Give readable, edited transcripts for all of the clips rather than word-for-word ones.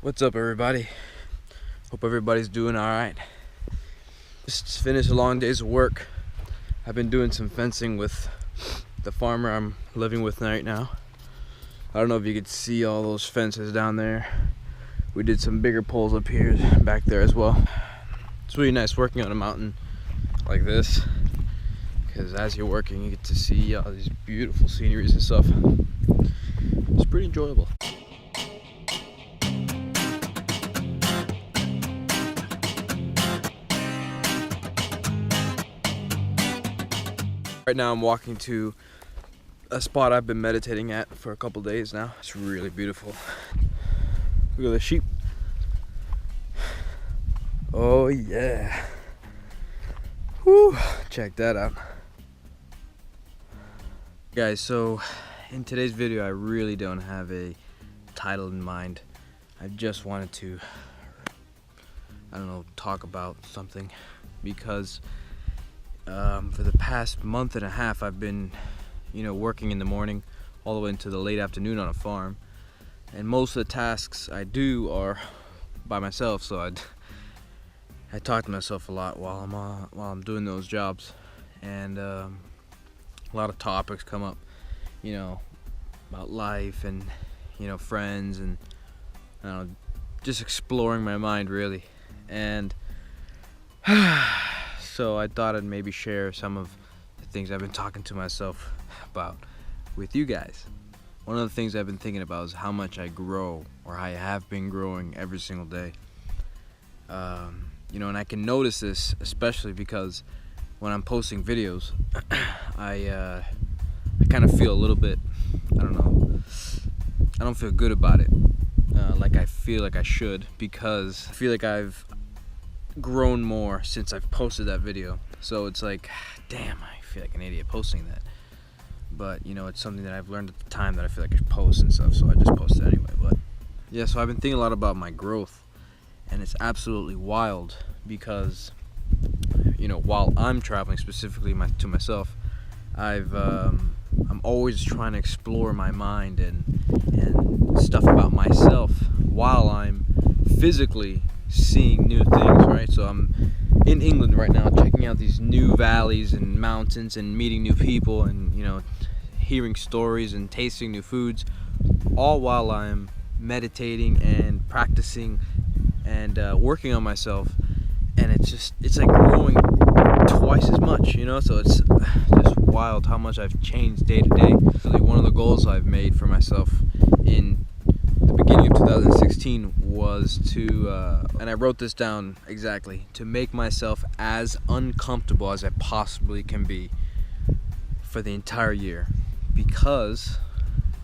What's up, everybody? Hope everybody's doing alright. Just finished a long day's work. I've been doing some fencing with the farmer I'm living with right now. I don't know if you could see all those fences down there. We did some bigger poles up here, back there as well. It's really nice working on a mountain like this, because as you're working you get to see all these beautiful sceneries and stuff. It's pretty enjoyable. Right now I'm walking to a spot I've been meditating at for a couple days now. It's really beautiful. Look at the sheep. Oh yeah. Whew, check that out. Guys, so in today's video I really don't have a title in mind. I just wanted to, talk about something, because for the past month and a half I've been working in the morning all the way into the late afternoon on a farm, and most of the tasks I do are by myself, so I talk to myself a lot while I'm doing those jobs, and a lot of topics come up, about life and friends, and just exploring my mind really. And so I thought I'd maybe share some of the things I've been talking to myself about with you guys. One of the things I've been thinking about is how much I grow, or I have been growing every single day. And I can notice this especially because when I'm posting videos, I kind of feel a little bit, I don't feel good about it, like I feel like I should, because I feel like I've grown more since I've posted that video. So it's like, damn, I feel like an idiot posting that, but it's something that I've learned at the time that I feel like I should post and stuff, so I just post it anyway. But yeah, so I've been thinking a lot about my growth, and it's absolutely wild because while I'm traveling specifically to myself, I'm always trying to explore my mind and stuff about myself while I'm physically seeing new things, right? So I'm in England right now, checking out these new valleys and mountains and meeting new people and hearing stories and tasting new foods, all while I'm meditating and practicing and working on myself. And it's like growing twice as much, so it's just wild how much I've changed day to day. Really, one of the goals I've made for myself in the beginning of 2016 was to, and I wrote this down exactly, to make myself as uncomfortable as I possibly can be for the entire year. Because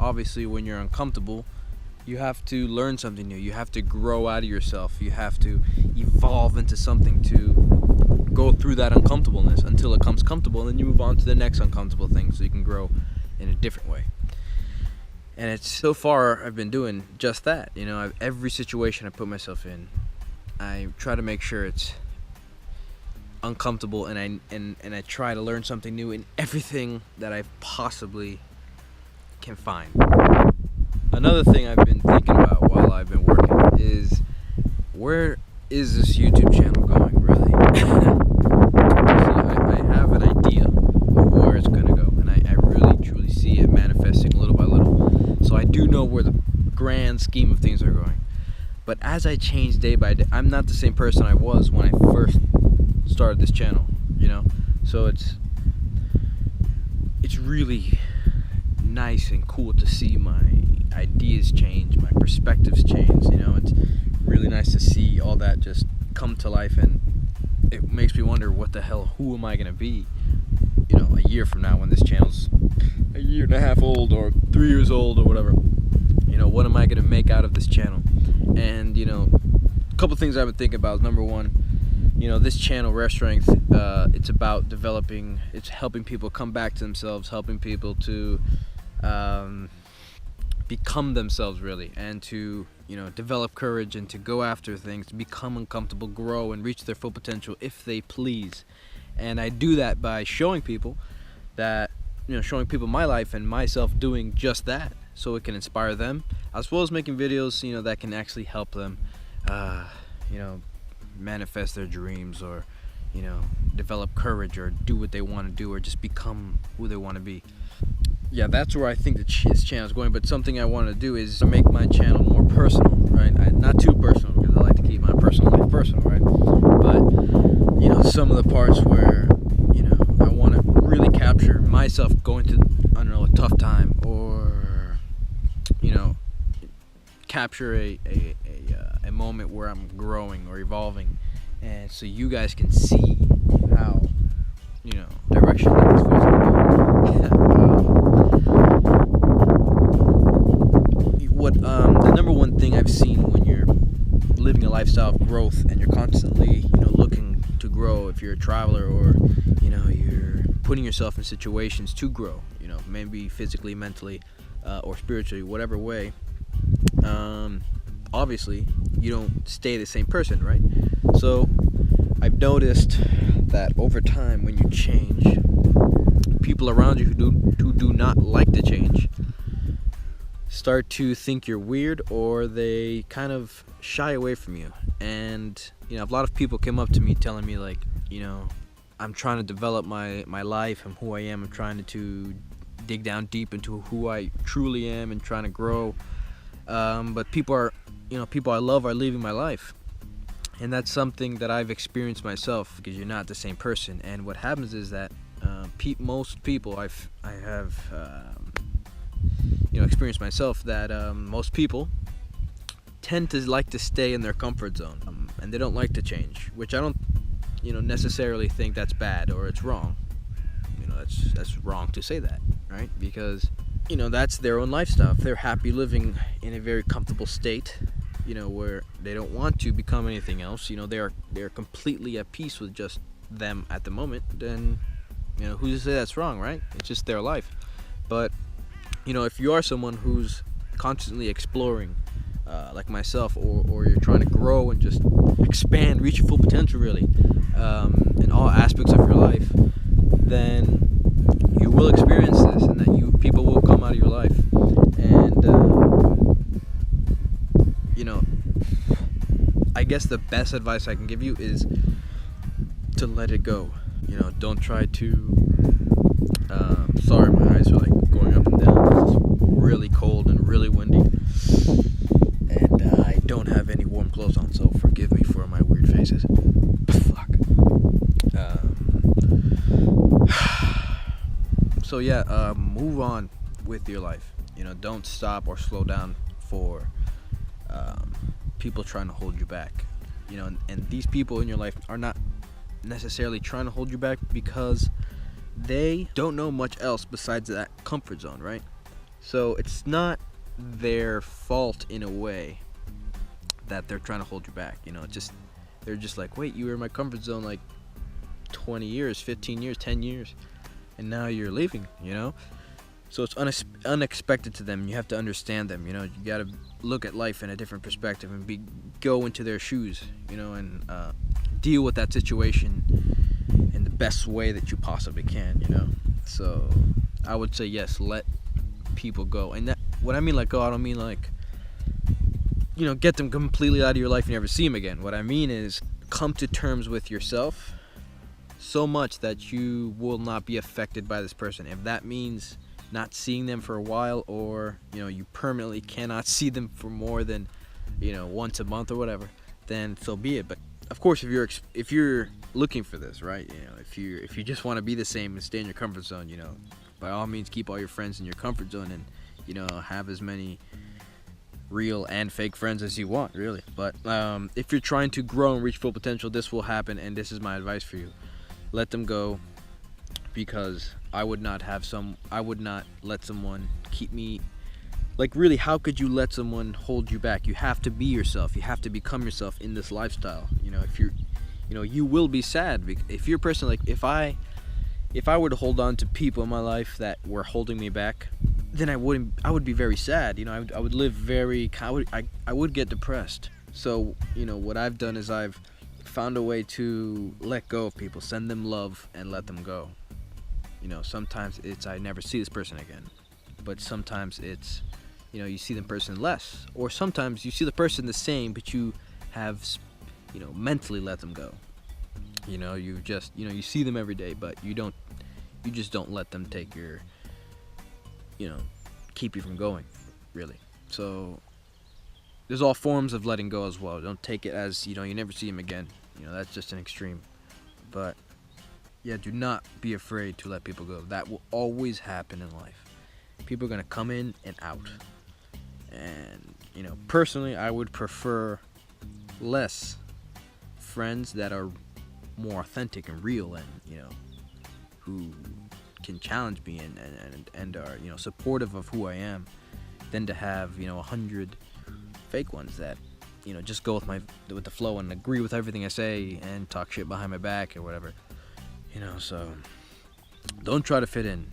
obviously when you're uncomfortable, you have to learn something new. You have to grow out of yourself. You have to evolve into something to go through that uncomfortableness until it comes comfortable, and then you move on to the next uncomfortable thing so you can grow in a different way. And it's so far I've been doing just that. Every situation I put myself in, I try to make sure it's uncomfortable, and I try to learn something new in everything that I possibly can find. Another thing I've been thinking about while I've been working is, where is this YouTube channel going, really? I have an idea of where it's going to go, and I really truly see it manifesting little by little. So I do know where the grand scheme of things are going. But as I change day by day, I'm not the same person I was when I first started this channel, So it's really nice and cool to see my ideas change, my perspectives change. It's really nice to see all that just come to life, and it makes me wonder, who am I gonna be a year from now when this channel's a year and a half old or 3 years old or whatever. What am I gonna make out of this channel? And a couple things I've been thinking about. Number one, this channel, Rare Strength, it's about developing, it's helping people come back to themselves, helping people to become themselves really, and to develop courage and to go after things, to become uncomfortable, grow, and reach their full potential if they please. And I do that by showing people that, showing people my life and myself doing just that. so it can inspire them, as well as making videos, that can actually help them, you know, manifest their dreams, or, develop courage, or do what they want to do, or just become who they want to be. Yeah, that's where I think this channel is going. But something I want to do is to make my channel more personal, right? Not too personal, because I like to keep my personal life personal, right? But some of the parts where I want to really capture myself going to, I don't know, a tough time, or capture a moment where I'm growing or evolving, and so you guys can see how direction that this video's going. The number one thing I've seen when you're living a lifestyle of growth, and you're constantly looking to grow, if you're a traveler, or you're putting yourself in situations to grow, maybe physically, mentally, or spiritually, whatever way, obviously you don't stay the same person, right? So I've noticed that over time, when you change, people around you who do not like to change start to think you're weird, or they kind of shy away from you. And a lot of people came up to me telling me, like, I'm trying to develop my life and who I am. I'm trying to dig down deep into who I truly am and trying to grow. But people I love are leaving my life. And that's something that I've experienced myself, because you're not the same person. And what happens is that most people I have experienced myself, that most people tend to like to stay in their comfort zone, and they don't like to change, which I don't necessarily think that's bad or it's wrong. That's wrong to say that, right? Because that's their own lifestyle. If they're happy living in a very comfortable state, where they don't want to become anything else, they're completely at peace with just them at the moment, then who's to say that's wrong, right? It's just their life. But if you are someone who's constantly exploring, like myself, or you're trying to grow and just expand, reach your full potential, really, in all aspects of your life, then you will experience this, and that people will come out of your life. And I guess the best advice I can give you is to let it go. Don't try to sorry, my eyes are like going up and down. It's really cold and really windy, and I don't have any warm clothes on, so forgive me for my weird faces. Fuck. So yeah, move on with your life. Don't stop or slow down for people trying to hold you back. And these people in your life are not necessarily trying to hold you back, because they don't know much else besides that comfort zone, right? So it's not their fault in a way that they're trying to hold you back. They're just like, wait, you were in my comfort zone like 20 years, 15 years, 10 years, and now you're leaving, So it's unexpected to them. You have to understand them. You got to look at life in a different perspective, and go into their shoes, and deal with that situation in the best way that you possibly can. So I would say, yes, let people go. And that, what I mean let go, I don't mean like get them completely out of your life and never see them again. What I mean is come to terms with yourself so much that you will not be affected by this person. If that means not seeing them for a while, or you permanently cannot see them for more than once a month or whatever, then so be it. But of course, if you're looking for this, right, if you just want to be the same and stay in your comfort zone, by all means keep all your friends in your comfort zone, and have as many real and fake friends as you want, really. But if you're trying to grow and reach full potential, this will happen, and this is my advice for you: let them go. Because I would not let someone keep me, like, really, how could you let someone hold you back? You have to be yourself. You have to become yourself in this lifestyle. If you're, you will be sad if you're a person, like, if I were to hold on to people in my life that were holding me back, then I would be very sad. I would live I would get depressed. So, what I've done is I've found a way to let go of people, send them love, and let them go. Sometimes it's I never see this person again, but sometimes it's you see the person less, or sometimes you see the person the same, but you have, mentally let them go. You just, you see them every day, but you just don't let them take your, keep you from going, really. So there's all forms of letting go as well. Don't take it as, you never see them again. That's just an extreme. But yeah, do not be afraid to let people go. That will always happen in life. People are going to come in and out. And, personally, I would prefer less friends that are more authentic and real, and, who can challenge me and are, supportive of who I am, than to have, 100 fake ones that, just go with the flow and agree with everything I say and talk shit behind my back or whatever. So don't try to fit in.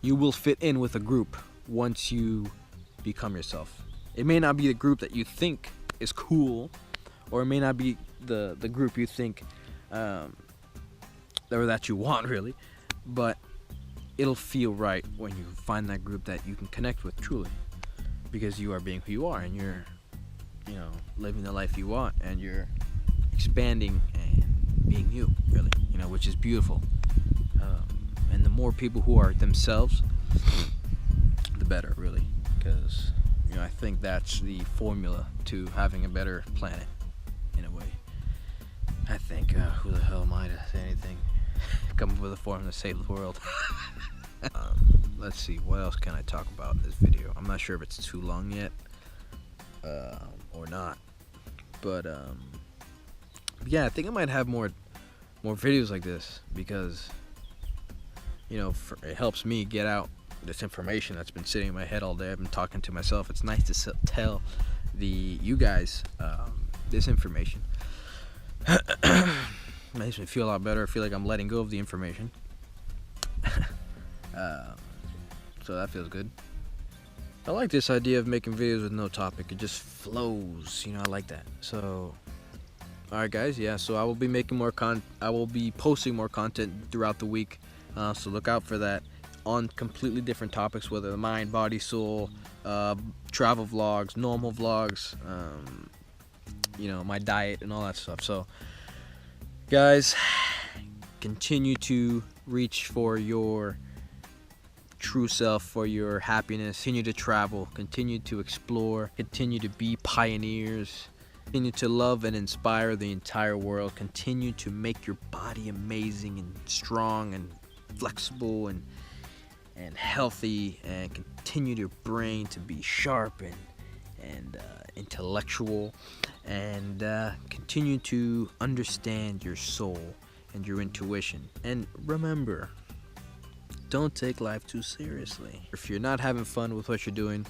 You will fit in with a group once you become yourself. It may not be the group that you think is cool, or it may not be the group you think or that you want, really, but it'll feel right when you find that group that you can connect with truly, because you are being who you are, and you're living the life you want, and you're expanding and being you, really, which is beautiful. And the more people who are themselves, the better, really, because I think that's the formula to having a better planet, in a way. I think, who the hell am I to say anything? Come up with a formula to save the world. Let's see, what else can I talk about in this video? I'm not sure if it's too long yet, or not, but yeah, I think I might have more videos like this, because it helps me get out this information that's been sitting in my head all day. I've been talking to myself. It's nice to tell you guys this information. Makes me feel a lot better. I feel like I'm letting go of the information. So that feels good. I like this idea of making videos with no topic. It just flows. I like that. So, alright guys, yeah, so I will be making I will be posting more content throughout the week. So look out for that, on completely different topics, whether the mind, body, soul, travel vlogs, normal vlogs, my diet and all that stuff. So guys, continue to reach for your true self, for your happiness. Continue to travel, continue to explore, continue to be pioneers, continue to love and inspire the entire world, continue to make your body amazing and strong and flexible and healthy, and continue your brain to be sharp and intellectual, and continue to understand your soul and your intuition. And remember, don't take life too seriously. If you're not having fun with what you're doing,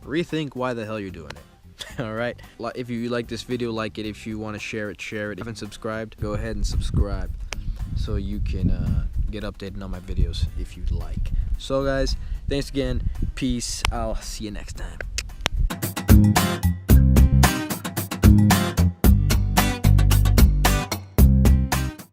rethink why the hell you're doing it. Alright, if you like this video, like it. If you want to share it, share it. If you haven't subscribed, go ahead and subscribe, so you can get updated on my videos if you'd like. So guys, thanks again. Peace. I'll see you next time.